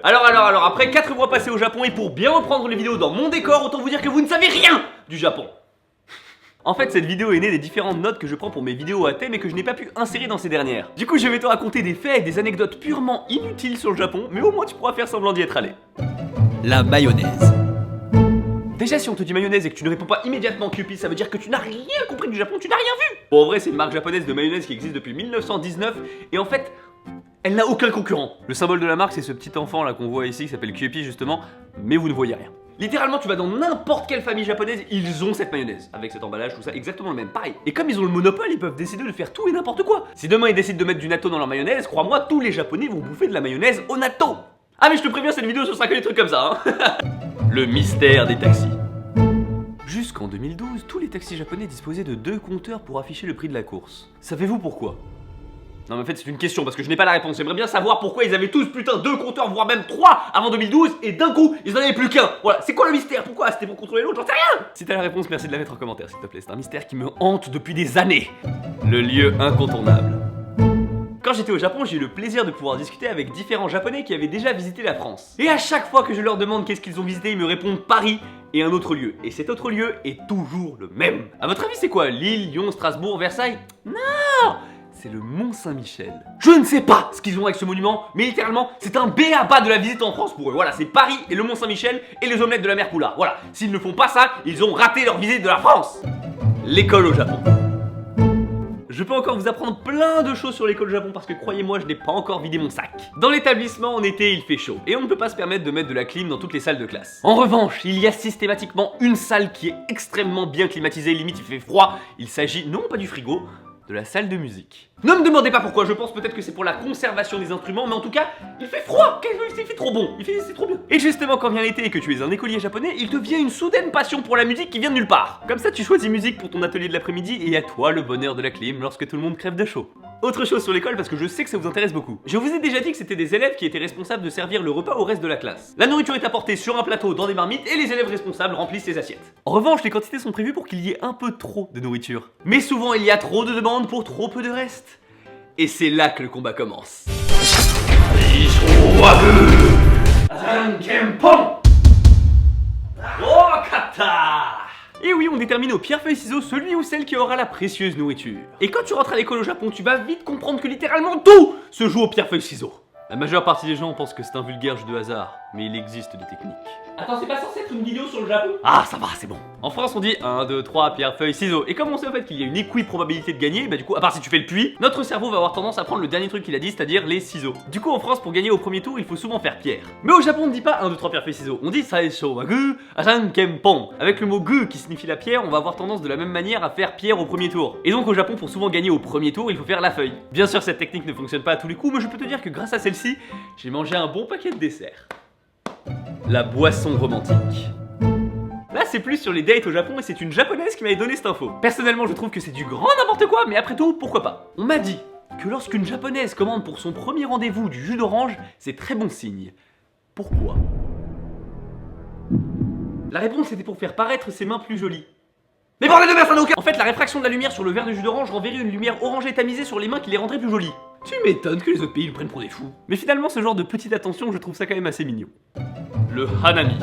Alors, après 4 mois passés au Japon et pour bien reprendre les vidéos dans mon décor, autant vous dire que vous ne savez rien du Japon. En fait, cette vidéo est née des différentes notes que je prends pour mes vidéos à thème et que je n'ai pas pu insérer dans ces dernières. Du coup, je vais te raconter des faits et des anecdotes purement inutiles sur le Japon, mais au moins tu pourras faire semblant d'y être allé. La mayonnaise. Déjà, si on te dit mayonnaise et que tu ne réponds pas immédiatement Kewpie, ça veut dire que tu n'as rien compris du Japon, tu n'as rien vu. Bon, en vrai, c'est une marque japonaise de mayonnaise qui existe depuis 1919 et en fait, elle n'a aucun concurrent. Le symbole de la marque, c'est ce petit enfant là qu'on voit ici qui s'appelle Kewpie justement, mais vous ne voyez rien. Littéralement, tu vas dans n'importe quelle famille japonaise, ils ont cette mayonnaise, avec cet emballage, tout ça, exactement le même, pareil. Et comme ils ont le monopole, ils peuvent décider de faire tout et n'importe quoi. Si demain ils décident de mettre du natto dans leur mayonnaise, crois-moi, tous les japonais vont bouffer de la mayonnaise au natto. Ah mais je te préviens, cette vidéo, ce sera que des trucs comme ça, hein. Le mystère des taxis. Jusqu'en 2012, tous les taxis japonais disposaient de 2 compteurs pour afficher le prix de la course. Savez-vous pourquoi? Non mais en fait c'est une question parce que je n'ai pas la réponse, j'aimerais bien savoir pourquoi ils avaient tous putain 2 compteurs voire même 3 avant 2012 et d'un coup ils en avaient plus qu'un. Voilà, c'est quoi le mystère? Pourquoi? C'était pour contrôler l'autre? J'en sais rien. Si t'as la réponse, merci de la mettre en commentaire s'il te plaît, c'est un mystère qui me hante depuis des années. Le lieu incontournable. Quand j'étais au Japon, j'ai eu le plaisir de pouvoir discuter avec différents japonais qui avaient déjà visité la France. Et à chaque fois que je leur demande qu'est-ce qu'ils ont visité, ils me répondent Paris et un autre lieu. Et cet autre lieu est toujours le même. À votre avis c'est quoi? Lille, Lyon, Strasbourg, Versailles? Non, c'est le Mont Saint-Michel. Je ne sais pas ce qu'ils ont avec ce monument, mais littéralement, c'est un b.a.-ba de la visite en France pour eux. Voilà, c'est Paris et le Mont Saint-Michel et les omelettes de la mer Poulard. Voilà, s'ils ne font pas ça, ils ont raté leur visite de la France. L'école au Japon. Je peux encore vous apprendre plein de choses sur l'école au Japon parce que croyez-moi, je n'ai pas encore vidé mon sac. Dans l'établissement, en été, il fait chaud et on ne peut pas se permettre de mettre de la clim dans toutes les salles de classe. En revanche, il y a systématiquement une salle qui est extrêmement bien climatisée, limite il fait froid. Il s'agit non pas du frigo, de la salle de musique. Ne me demandez pas pourquoi, je pense peut-être que c'est pour la conservation des instruments, mais en tout cas, il fait froid, il fait trop bon, c'est trop bien. Et justement, quand vient l'été et que tu es un écolier japonais, il te vient une soudaine passion pour la musique qui vient de nulle part. Comme ça, tu choisis musique pour ton atelier de l'après-midi et à toi le bonheur de la clim lorsque tout le monde crève de chaud. Autre chose sur l'école parce que je sais que ça vous intéresse beaucoup. Je vous ai déjà dit que c'était des élèves qui étaient responsables de servir le repas au reste de la classe. La nourriture est apportée sur un plateau dans des marmites et les élèves responsables remplissent les assiettes. En revanche, les quantités sont prévues pour qu'il y ait un peu trop de nourriture. Mais souvent, il y a trop de demandes pour trop peu de reste. Et c'est là que le combat commence. Et oui, on détermine au pierre-feuille-ciseaux celui ou celle qui aura la précieuse nourriture. Et quand tu rentres à l'école au Japon, tu vas vite comprendre que littéralement tout se joue au pierre-feuille-ciseaux. La majeure partie des gens pensent que c'est un vulgaire jeu de hasard, mais il existe des techniques. Attends, c'est pas censé être une vidéo sur le Japon? Ah, ça va, c'est bon. En France, on dit 1, 2, 3, pierre, feuille, ciseaux. Et comme on sait en fait qu'il y a une équi-probabilité de gagner, bah du coup, à part si tu fais le puits, notre cerveau va avoir tendance à prendre le dernier truc qu'il a dit, c'est-à-dire les ciseaux. Du coup, en France, pour gagner au premier tour, il faut souvent faire pierre. Mais au Japon, on ne dit pas 1, 2, 3, pierre, feuille, ciseaux. On dit saisho wa gu, asan kempon. Avec le mot gu qui signifie la pierre, on va avoir tendance de la même manière à faire pierre au premier tour. Et donc au Japon, pour souvent gagner au premier tour, il faut faire la feuille. Bien sûr, cette technique ne fonctionne pas à tous les coups, mais je peux te dire que grâce à celle-ci, j'ai mangé un bon paquet de desserts. La boisson romantique. Là c'est plus sur les dates au Japon et c'est une japonaise qui m'avait donné cette info. Personnellement je trouve que c'est du grand n'importe quoi, mais après tout pourquoi pas. On m'a dit que lorsqu'une japonaise commande pour son premier rendez-vous du jus d'orange, c'est très bon signe. Pourquoi? La réponse était pour faire paraître ses mains plus jolies. Mais bordel de merde, ça n'a aucun... En fait la réfraction de la lumière sur le verre de jus d'orange renverrait une lumière orangée tamisée sur les mains qui les rendrait plus jolies. Tu m'étonnes que les autres pays le prennent pour des fous. Mais finalement ce genre de petite attention je trouve ça quand même assez mignon. Le hanami.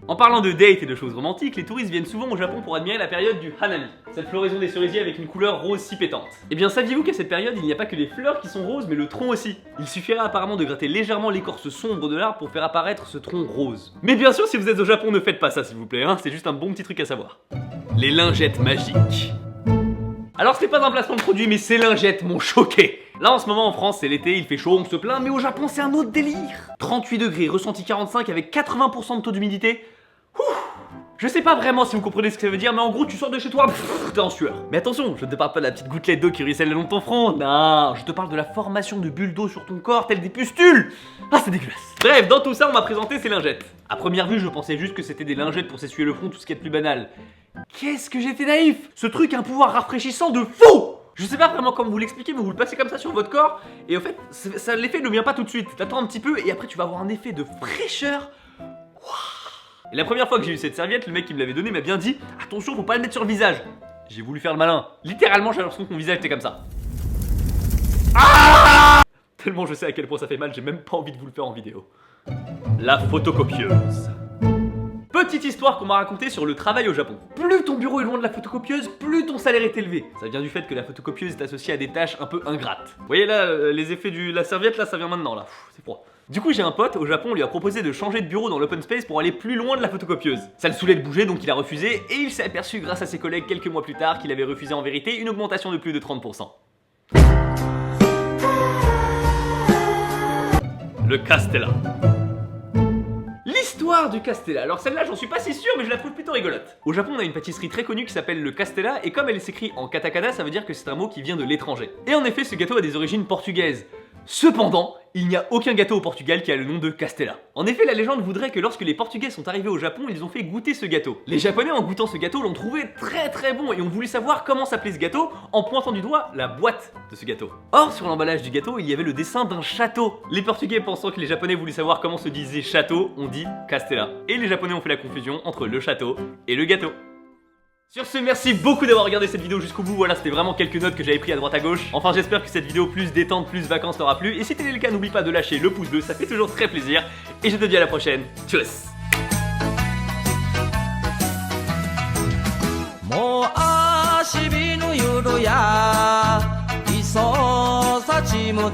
En parlant de dates et de choses romantiques, les touristes viennent souvent au Japon pour admirer la période du hanami, cette floraison des cerisiers avec une couleur rose si pétante. Et bien saviez-vous qu'à cette période, il n'y a pas que les fleurs qui sont roses, mais le tronc aussi. Il suffirait apparemment de gratter légèrement l'écorce sombre de l'arbre pour faire apparaître ce tronc rose. Mais bien sûr, si vous êtes au Japon, ne faites pas ça s'il vous plaît, hein, c'est juste un bon petit truc à savoir. Les lingettes magiques. Alors c'est pas un placement de produit, mais ces lingettes m'ont choqué. Là en ce moment en France c'est l'été, il fait chaud, on se plaint, mais au Japon c'est un autre délire. 38 degrés, ressenti 45 avec 80% de taux d'humidité. Je sais pas vraiment si vous comprenez ce que ça veut dire, mais en gros tu sors de chez toi, t'es en sueur. Mais attention, je ne te parle pas de la petite gouttelette d'eau qui ruisselle le long de ton front, non, je te parle de la formation de bulles d'eau sur ton corps telles des pustules. Ah c'est dégueulasse. Bref, dans tout ça on m'a présenté ces lingettes. À première vue je pensais juste que c'était des lingettes pour s'essuyer le front, tout ce qui est plus banal. Qu'est-ce que j'étais naïf. Ce truc a un pouvoir rafraîchissant de fou. Je sais pas vraiment comment vous l'expliquer, mais vous le passez comme ça sur votre corps, et en fait, l'effet ne vient pas tout de suite. T'attends un petit peu, et après tu vas avoir un effet de fraîcheur. Et la première fois que j'ai eu cette serviette, le mec qui me l'avait donnée m'a bien dit « Attention, faut pas le mettre sur le visage !» J'ai voulu faire le malin. Littéralement, j'ai l'impression que mon visage était comme ça. Ah Tellement je sais à quel point ça fait mal, j'ai même pas envie de vous le faire en vidéo. La photocopieuse. Petite histoire qu'on m'a racontée sur le travail au Japon. Plus ton bureau est loin de la photocopieuse, plus ton salaire est élevé. Ça vient du fait que la photocopieuse est associée à des tâches un peu ingrates. Vous voyez là, les effets de la serviette, là, ça vient maintenant, là. C'est froid. Du coup, j'ai un pote au Japon, on lui a proposé de changer de bureau dans l'open space pour aller plus loin de la photocopieuse. Ça le saoulait de bouger, donc il a refusé, et il s'est aperçu grâce à ses collègues quelques mois plus tard qu'il avait refusé en vérité une augmentation de plus de 30%. Le Castella. L'histoire du Castella. Alors celle-là, j'en suis pas si sûr, mais je la trouve plutôt rigolote. Au Japon, on a une pâtisserie très connue qui s'appelle le Castella, et comme elle s'écrit en katakana, ça veut dire que c'est un mot qui vient de l'étranger. Et en effet, ce gâteau a des origines portugaises. Cependant, il n'y a aucun gâteau au Portugal qui a le nom de Castella. En effet, la légende voudrait que lorsque les Portugais sont arrivés au Japon, ils ont fait goûter ce gâteau. Les Japonais, en goûtant ce gâteau, l'ont trouvé très bon et ont voulu savoir comment s'appelait ce gâteau en pointant du doigt la boîte de ce gâteau. Or, sur l'emballage du gâteau, il y avait le dessin d'un château. Les Portugais, pensant que les Japonais voulaient savoir comment se disait château, ont dit Castella. Et les Japonais ont fait la confusion entre le château et le gâteau. Sur ce, merci beaucoup d'avoir regardé cette vidéo jusqu'au bout. Voilà, c'était vraiment quelques notes que j'avais pris à droite à gauche. Enfin, j'espère que cette vidéo plus détente, plus vacances t'aura plu. Et si tel est le cas, n'oublie pas de lâcher le pouce bleu, ça fait toujours très plaisir. Et je te dis à la prochaine. Tchuss. もう足びぬ夜やいそうさちむどん